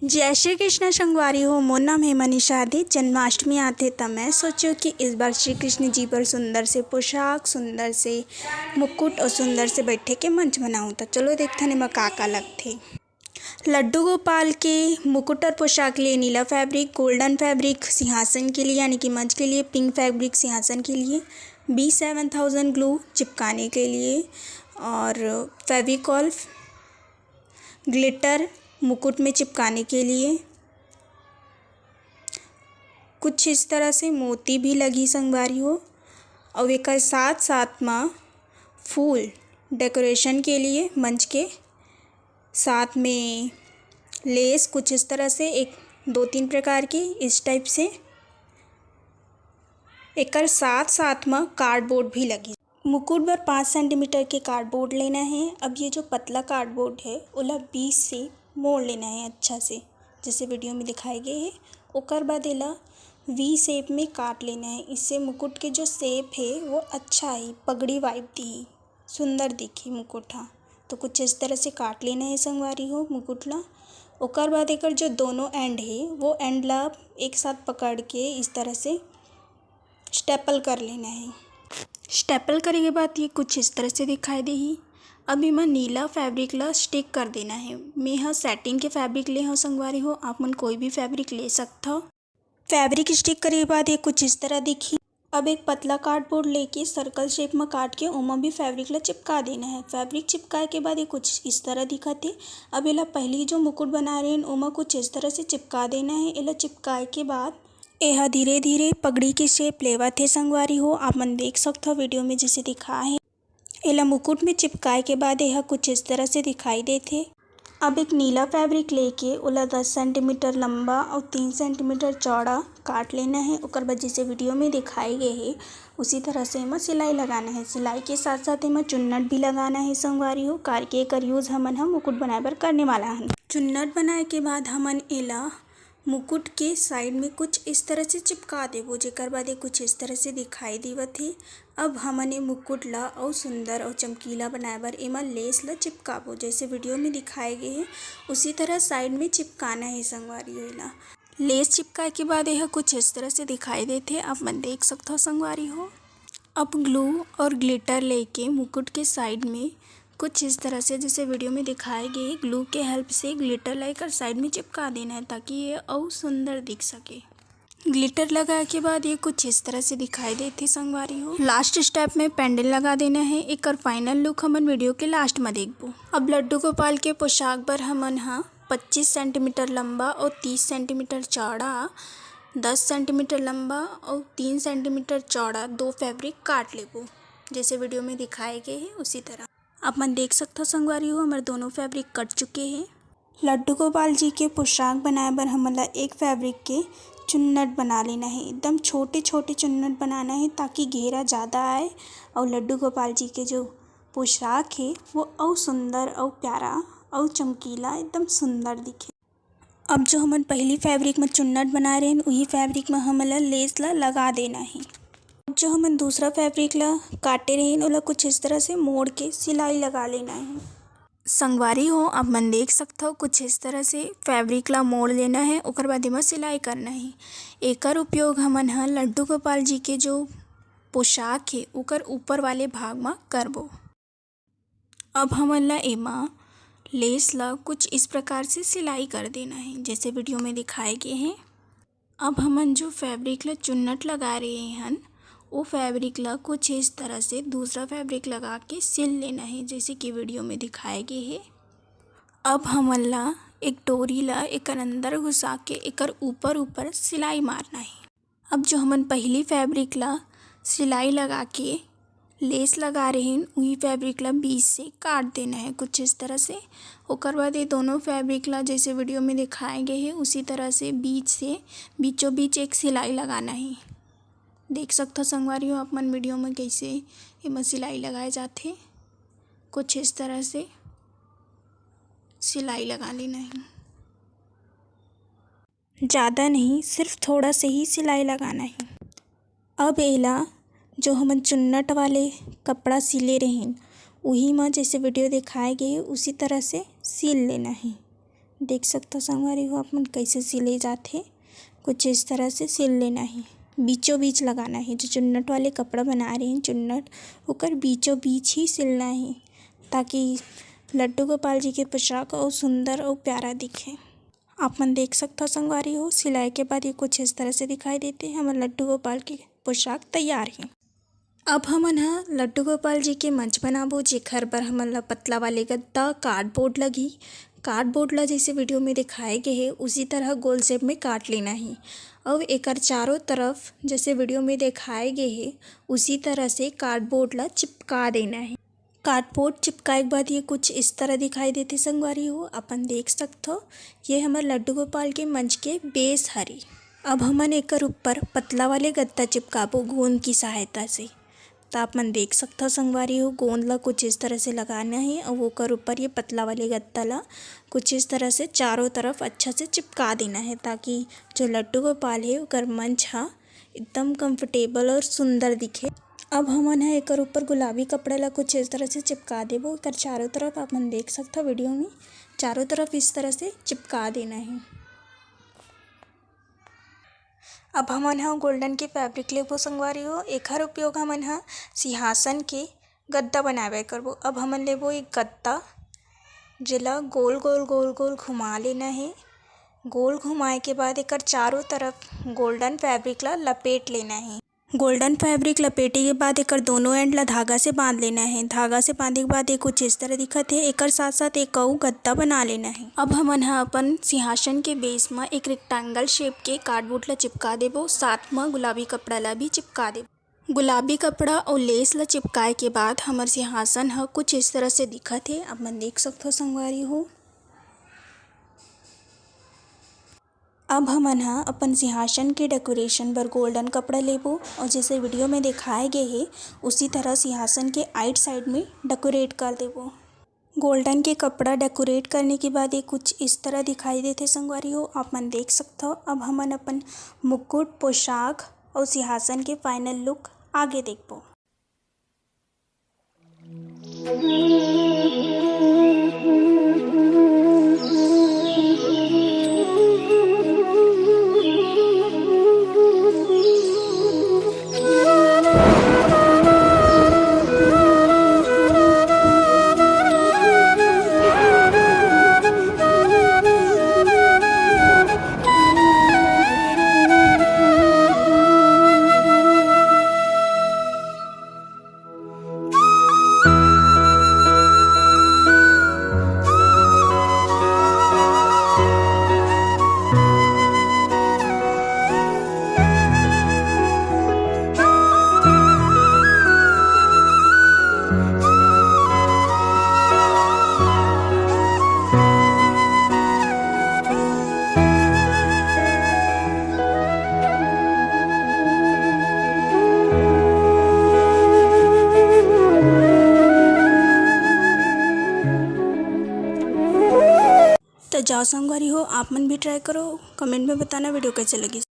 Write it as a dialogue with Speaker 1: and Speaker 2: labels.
Speaker 1: जय श्री कृष्ण संगवारी हो। मोर नाम है मनीषा आदि। जन्माष्टमी आते तब मैं सोचो कि इस बार श्री कृष्ण जी पर सुंदर से पोशाक, सुंदर से मुकुट और सुंदर से बैठे के मंच बनाऊँ। तो चलो देखते हैं का लगते। लड्डू गोपाल के मुकुट और पोशाक के लिए नीला फैब्रिक, गोल्डन फैब्रिक सिंहासन के लिए यानी कि मंच के लिए, पिंक फैब्रिक सिंहासन के लिए, B7000 ग्लू चिपकाने के लिए और फेविकॉल ग्लिटर मुकुट में चिपकाने के लिए। कुछ इस तरह से मोती भी लगी संगवारी हो और एक साथ साथ में फूल डेकोरेशन के लिए मंच के साथ में लेस कुछ इस तरह से एक 2-3 प्रकार की इस टाइप से एक साथ में कार्डबोर्ड भी लगी। मुकुट पर 5 सेंटीमीटर के कार्डबोर्ड लेना है। अब ये जो पतला कार्डबोर्ड है उला 20 से मोड़ लेना है अच्छा से, जैसे वीडियो में दिखाए गए है। ओकर बाद एला वी शेप में काट लेना है। इससे मुकुट के जो शेप है वो अच्छा है, पगड़ी वाइब दी, सुंदर दिखी मुकुट। हाँ, तो कुछ इस तरह से काट लेना है संगवारी हो मुकुट ला। ओकर बाद एकर जो दोनों एंड है वो एंड ला एक साथ पकड़ के इस तरह से स्टेपल कर लेना है। स्टेपल करे के बाद ये कुछ इस तरह से दिखाई देही। अब इमा नीला फैब्रिक ला स्टिक कर देना है। मैं यहाँ सैटिन के फैब्रिक ले हूँ संगवारी हो, आप मन कोई भी फैब्रिक ले सकता हो। फैब्रिक स्टिक करे के बाद ये कुछ इस तरह दिखी। अब एक पतला कार्डबोर्ड लेके सर्कल शेप में काट के उमा भी फैब्रिक ला चिपका देना है। फैब्रिक चिपकाए के बाद ये कुछ इस तरह दिखते। अब एला पहली जो मुकुट बना रहे हैं उमा कुछ इस तरह से चिपका देना है। एला चिपकाए के बाद यह धीरे धीरे पगड़ी के शेप लेवा थे संगवारी हो, आप मन देख सकते हो वीडियो में जैसे दिखा है। एला मुकुट में चिपकाए के बाद यह कुछ इस तरह से दिखाई देते। अब एक नीला फैब्रिक लेके उला 10 सेंटीमीटर लंबा और 3 सेंटीमीटर चौड़ा काट लेना है। ओकर बाद जैसे वीडियो में दिखाई गए है उसी तरह से इमा सिलाई लगाना है। सिलाई के साथ साथ इमा चुन्नट भी लगाना है संगवारी हो। करके एकर यूज़ हमन मुकुट बनाए बर करने वाला है। चुन्नट बनाए के बाद हमन एला मुकुट के साइड में कुछ इस तरह से चिपका देबो, जेकर बाद ये कुछ इस तरह से दिखाई देवत है। अब हमन ये मुकुट ला और सुंदर और चमकीला बनाए बर एमा लेस ला चिपकाबो, जैसे वीडियो में दिखाए गए हैं उसी तरह साइड में चिपकाना है संगवारी हो। ला लेस चिपकाए के बाद यह कुछ इस तरह से दिखाई देते, आप मन देख सकते हो संगवारी हो। अब ग्लू और ग्लिटर लेके मुकुट के साइड में कुछ इस तरह से जैसे वीडियो में दिखाए गए ग्लू के हेल्प से ग्लिटर लेकर साइड में चिपका देना है ताकि ये और सुंदर दिख सके। ग्लिटर लगाए के बाद ये कुछ इस तरह से दिखाई देती संगवारी हो। लास्ट स्टेप में पेंडल लगा देना है। एक फाइनल लुक हमन वीडियो के लास्ट में देखबो। अब लड्डू गोपाल के पोशाक पर हमन 25 सेंटीमीटर लंबा और 30 सेंटीमीटर चौड़ा, 10 सेंटीमीटर लंबा और 3 सेंटीमीटर चौड़ा 2 फैब्रिक काट लेबो, जैसे वीडियो में दिखाए गए हैं उसी तरह। आप मन देख सकते हो संगवारी हो हमारे दोनों फैब्रिक कट चुके हैं। लड्डू गोपाल जी के पोशाक बनाए बर हमला एक फैब्रिक के चुन्नट बना लेना है। एकदम छोटे छोटे चुन्नट बनाना है ताकि घेरा ज़्यादा आए और लड्डू गोपाल जी के जो पोशाक है वो और सुंदर और प्यारा और चमकीला एकदम सुंदर दिखे। अब जो हमन पहली फैब्रिक में चुन्नट बना रहे हैं वही फैब्रिक में हमला लेस ला लगा देना है। जो हमन दूसरा फैब्रिक ला काटे रहे ओला कुछ इस तरह से मोड़ के सिलाई लगा लेना है संगवारी हो। आप मन देख सकते हो कुछ इस तरह से फैब्रिक ला मोड़ लेना है, ओकर बाद एमा सिलाई करना है। एकर उपयोग हमन लड्डू गोपाल जी के जो पोशाक है ओकर ऊपर वाले भाग में करबो। अब हमन ला एमा लेस ला कुछ इस प्रकार से सिलाई कर देना है, जैसे वीडियो में दिखाए गए हैं। अब हमन जो फैब्रिक ला चुन्नट लगा रहे हैं वो फैब्रिक ला कुछ इस तरह से दूसरा फैब्रिक लगा के सिल लेना है, जैसे कि वीडियो में दिखाए गए है। अब हमन ला एक डोरी ला एक अंदर घुसा के एक ऊपर सिलाई मारना है। अब जो हमन पहली फैब्रिक ला सिलाई लगा के लेस लगा रहे हैं वही फैब्रिक ला बीच से काट देना है कुछ इस तरह से। ओकर बाद ये दोनों फैब्रिक ला जैसे वीडियो में दिखाए गए हैं उसी तरह से बीच से बीचों बीच एक सिलाई लगाना है। देख सकते हो संगवारी हो आप मन वीडियो में कैसे एमा सिलाई लगाए जाते। कुछ इस तरह से सिलाई लगा लेना है, ज़्यादा नहीं, सिर्फ थोड़ा से ही सिलाई लगाना है। अब एला जो हमन चुन्नट वाले कपड़ा सिले रहे वही में जैसे वीडियो दिखाए गए उसी तरह से सिल लेना है। देख सकते हो संगवारी हो आप मन कैसे सिले जाते। कुछ इस तरह से सिल लेना है, बीचों बीच लगाना है। जो चुन्नट वाले कपड़ा बना रहे हैं चुन्नट होकर बीचों बीच ही सिलना है, ताकि लड्डू गोपाल जी के पोशाक और सुंदर और प्यारा दिखे। आप मन देख सकते हो संगवारी हो सिलाई के बाद ये कुछ इस तरह से दिखाई देते हैं। हमारे लड्डू गोपाल की पोशाक तैयार है। अब हमन ह लड्डू गोपाल जी के मंच बनाबो, जेखर बर हमन ला पतला वाले गद्दा कार्डबोर्ड लगी। कार्डबोर्ड ला जैसे वीडियो में दिखाए गए है उसी तरह गोल शेप में काट लेना है। अब एकर चारों तरफ जैसे वीडियो में दिखाए गए है उसी तरह से कार्डबोर्ड ला चिपका देना है। कार्डबोर्ड चिपकाए के बाद ये कुछ इस तरह दिखाई देते संगवारी हो। अपन देख सकते हो ये हमारे लड्डू गोपाल के मंच के बेस हरी। अब हमन एकर ऊपर पतला वाले गद्दा चिपकाबो गोंद की सहायता से। तो आप मन देख सकते हो संगवारी हो गोंद ला कुछ इस तरह से लगाना है और वो कर ऊपर ये पतला वाले गद्दा ला कुछ इस तरह से चारों तरफ अच्छा से चिपका देना है, ताकि जो लड्डू गोपाल है ओकर मंच हा एकदम कंफर्टेबल और सुंदर दिखे। अब हमन है एकर ऊपर गुलाबी कपड़ा ला कुछ इस तरह से चिपका देबो। एकर चारों तरफ आप मन देख सकते हो वीडियो में चारों तरफ इस तरह से चिपका देना है। अब हमन ह गोल्डन के फैब्रिक लेबो संगवारी हो। एकर उपयोग हमन ह सिंहासन के गद्दा बनावे करबो। अब हमन लेबो एक गद्दा, जेला गोल गोल गोल गोल घुमा लेना है। गोल घुमाए के बाद एकर चारों तरफ गोल्डन फैब्रिक ला लपेट लेना है। गोल्डन फैब्रिक लपेटे के बाद एकर दोनों एंड ला धागा से बांध लेना है। धागा से बांधे के बाद ये कुछ इस तरह दिखत है। एकर साथ साथ एक और गद्दा बना लेना है। अब हमन ह अपन सिंहासन के बेस में एक रेक्टेंगल शेप के कार्डबोर्ड ला चिपका देबो। साथ में गुलाबी कपड़ा ला भी चिपका देबो। गुलाबी कपड़ा और लेस ला चिपकाए के बाद हमार सिंहासन ह कुछ इस तरह से दिखत है। अब मन देख सकते हो संगवारी हो। अब हमन ह अपन सिंहासन के डेकोरेशन बर गोल्डन कपड़ा लेबो और जैसे वीडियो में दिखाए गए है उसी तरह सिंहासन के आइट साइड में डेकोरेट कर देबो। गोल्डन के कपड़ा डेकोरेट करने के बाद ये कुछ इस तरह दिखाई देते संगवारी हो। आप मन देख सकते हो। अब हमन अपन मुकुट, पोशाक और सिंहासन के फाइनल लुक आगे देखबो। तो जाओ संगवारी हो आप मन भी ट्राई करो। कमेंट में बताना वीडियो कैसे लगी।